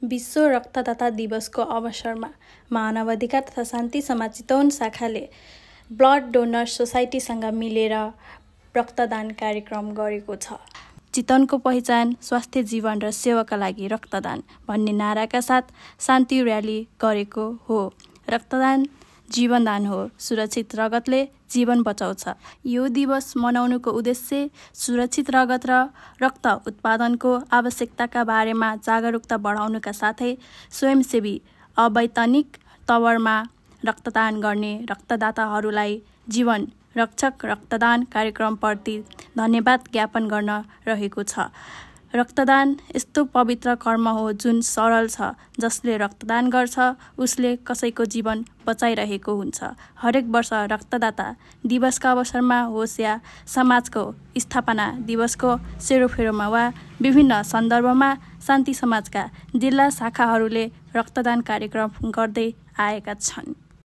विश्व रक्तदाता दिवसको अवसरमा मानव अधिकार तथा शान्ति समाज चितवन शाखाले ब्लड डोनर सोसाइटीसँग मिलेर रक्तदान कार्यक्रम गरेको छ। चितवनको पहिचान स्वास्थ्य जीवन र सेवाका लागि रक्तदान भन्ने नाराका साथ शान्ति र्याली गरेको हो। रक्तदान जीवनदान हो, सुरक्षित रगतले जीवन बचाउँछ। यो दिवस मनाउनुको उद्देश्य सुरक्षित रगत र रक्त उत्पादनको आवश्यकताका बारेमा जागरुकता बढाउनुका साथै स्वयंसेवी अवैतनिक तवरमा रक्तदान गर्ने रक्तदाताहरूलाई जीवन रक्षक रक्तदान कार्यक्रमप्रति धन्यवाद ज्ञापन गर्न रहेको छ। रक्तदान यस्तो पवित्र कर्म हो जुन सरल छ। जसले रक्तदान गर्छ उसले कसैको जीवन बचाइरहेको हुन्छ। हरेक वर्ष रक्तदाता दिवसका अवसरमा होस् या समाजको स्थापना दिवसको सेरोफेरोमा वा विभिन्न सन्दर्भमा शान्ति समाजका जिल्ला शाखाहरूले रक्तदान कार्यक्रम गर्दै आएका छन्।